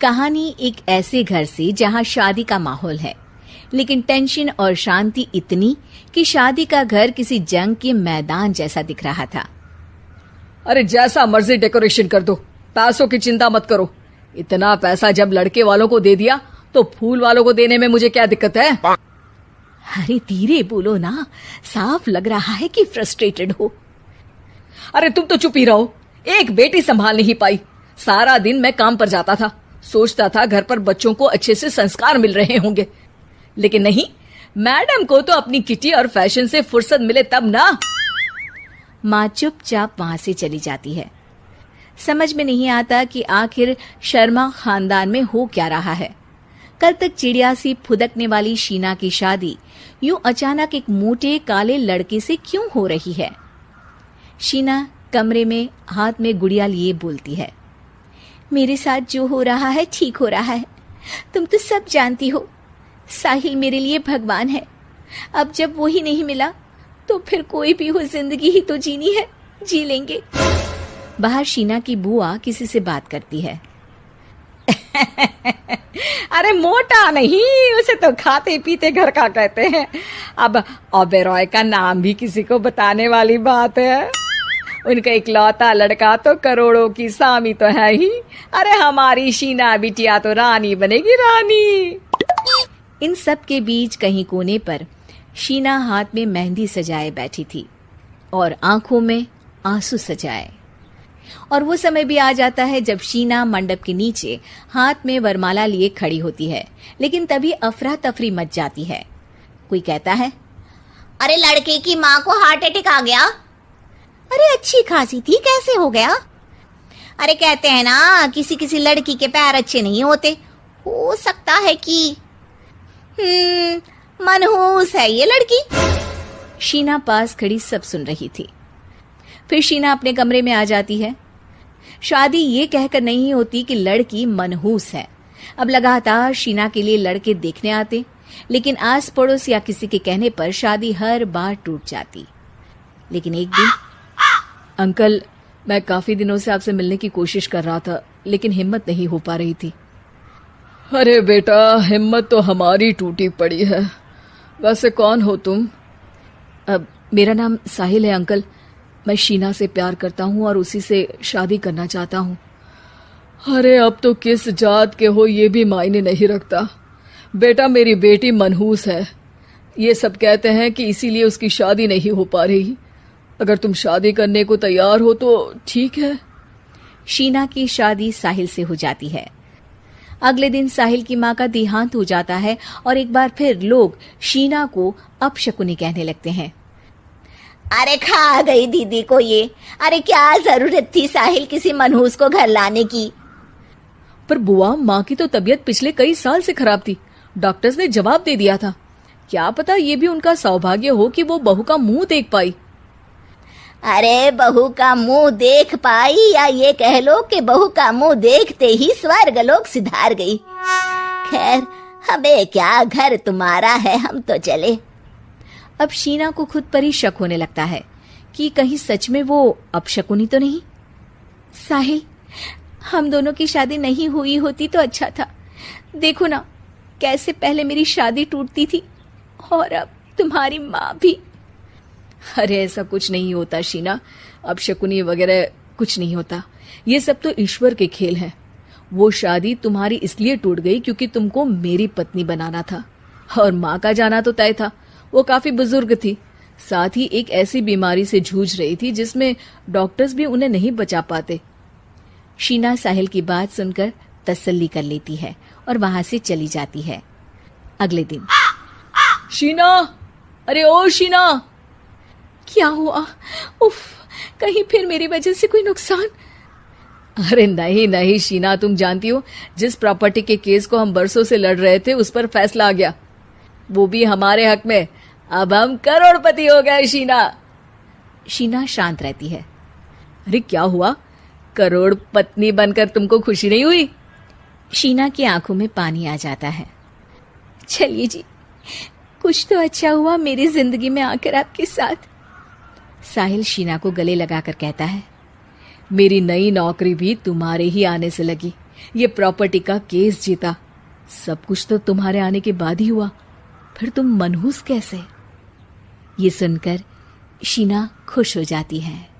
कहानी एक ऐसे घर से जहां शादी का माहौल है, लेकिन टेंशन और शांति इतनी कि शादी का घर किसी जंग के मैदान जैसा दिख रहा था। अरे जैसा मर्जी डेकोरेशन कर दो, पैसों की चिंता मत करो। इतना पैसा जब लड़के वालों को दे दिया तो फूल वालों को देने में मुझे क्या दिक्कत है? अरे धीरे बोलो ना, साफ लग रहा है कि फ्रस्ट्रेटेड हो। अरे तुम तो चुप ही रहो। एक बेटी संभाल नहीं पाई। सारा दिन मैं काम पर जाता था, सोचता था घर पर बच्चों को अच्छे से संस्कार मिल रहे होंगे, लेकिन नहीं, मैडम को तो अपनी किटी और फैशन से फुर्सत मिले तब ना। माँ चुपचाप वहां से चली जाती है। समझ में नहीं आता कि आखिर शर्मा खानदान में हो क्या रहा है। कल तक चिड़िया सी फुदकने वाली शीना की शादी यूं अचानक एक मोटे काले लड़के से क्यों हो रही है? शीना कमरे में हाथ में गुड़िया लिए बोलती है, मेरे साथ जो हो रहा है ठीक हो रहा है। तुम तो सब जानती हो, साहिल मेरे लिए भगवान है। अब जब वो ही नहीं मिला तो फिर कोई भी हो, जिंदगी ही तो जीनी है, जी लेंगे। बाहर शीना की बुआ किसी से बात करती है। अरे मोटा नहीं, उसे तो खाते पीते घर का कहते हैं। अब ओबेरॉय का नाम भी किसी को बताने वाली बात है। उनका इकलौता लड़का तो करोड़ों की सामी तो है ही। अरे हमारी शीना बिटिया तो रानी बनेगी, रानी। इन सब के बीच कहीं कोने पर शीना हाथ में मेहंदी सजाए बैठी थी और आंखों में आंसू सजाए। और वो समय भी आ जाता है जब शीना मंडप के नीचे हाथ में वरमाला लिए खड़ी होती है, लेकिन तभी अफरा तफरी मच जाती है। कोई कहता है, अरे लड़के की माँ को हार्ट अटैक आ गया। अरे अच्छी खासी थी, कैसे हो गया? अरे कहते हैं ना, किसी किसी लड़की के पैर अच्छे नहीं होते, हो सकता है कि मनहूस है ये लड़की। शीना पास खड़ी सब सुन रही थी। फिर शीना अपने कमरे में आ जाती है। शादी ये कहकर नहीं होती कि लड़की मनहूस है। अब लगातार शीना के लिए लड़के देखने आते, लेकिन आस पड़ोस या किसी के कहने पर शादी हर बार टूट जाती। लेकिन एक दिन, अंकल, मैं काफी दिनों से आपसे मिलने की कोशिश कर रहा था, लेकिन हिम्मत नहीं हो पा रही थी। अरे बेटा, हिम्मत तो हमारी टूटी पड़ी है। वैसे कौन हो तुम? मेरा नाम साहिल है अंकल। मैं शीना से प्यार करता हूँ और उसी से शादी करना चाहता हूँ। अरे अब तो किस जात के हो ये भी मायने नहीं रखता। बेटा, मेरी बेटी मनहूस है। ये सब कहते हैं कि इसीलिए उसकी शादी नहीं हो पा रही। अगर तुम शादी करने को तैयार हो तो ठीक है। शीना की शादी साहिल से हो जाती है। अगले दिन साहिल की माँ का देहांत हो जाता है और एक बार फिर लोग शीना को अपशकुनी कहने लगते हैं। अरे खा गई दीदी को ये। अरे क्या जरूरत थी साहिल किसी मनहूस को घर लाने की? पर बुआ, माँ की तो तबीयत पिछले कई साल से खराब थी। डॉक्टर्स ने जवाब दे दिया था। क्या पता ये भी उनका सौभाग्य हो कि वो बहू का मुंह देख पाई। अरे बहू का मुंह देख पाई, या ये कह लो कि बहू का मुंह देखते ही स्वर्ग लोक सिधार गई। खैर, हमें क्या, घर तुम्हारा है, हम तो चले। अब शीना को खुद पर ही शक होने लगता है कि कहीं सच में वो अपशकुनी तो नहीं। साहिल, हम दोनों की शादी नहीं हुई होती तो अच्छा था। देखो ना, कैसे पहले मेरी शादी टूटती थी और अब तुम्हारी माँ भी। अरे ऐसा कुछ नहीं होता शीना, अपशकुनी वगैरह कुछ नहीं होता। ये सब तो ईश्वर के खेल हैं। वो शादी तुम्हारी इसलिए टूट गई क्योंकि तुमको मेरी पत्नी बनाना था, और माँ का जाना तो तय था। वो काफी बुजुर्ग थी, साथ ही एक ऐसी बीमारी से जूझ रही थी जिसमें डॉक्टर्स भी उन्हें नहीं बचा पाते। शीना साहिल की बात सुनकर तसल्ली कर लेती है और वहां से चली जाती है। अगले दिन, शीना, अरे ओ शीना। क्या हुआ? उफ, कहीं फिर मेरी वजह से कोई नुकसान? अरे नहीं नहीं शीना, तुम जानती हो, जिस प्रॉपर्टी के केस को हम बरसों से लड़ रहे थे उस पर फैसला आ गया, वो भी हमारे हक में। अब हम करोड़पति हो गए शीना। शीना शांत रहती है। अरे क्या हुआ? करोड़ पत्नी बनकर तुमको खुशी नहीं हुई? शीना की आंखों में पानी आ जाता है। चलिए जी, कुछ तो अच्छा हुआ मेरी जिंदगी में आकर आपके साथ। साहिल शीना को गले लगाकर कहता है, मेरी नई नौकरी भी तुम्हारे ही आने से लगी। ये प्रॉपर्टी का केस जीता। सब कुछ तो तुम्हारे आने के बाद ही हुआ, फिर तुम मनहूस कैसे? ये सुनकर शीना खुश हो जाती है।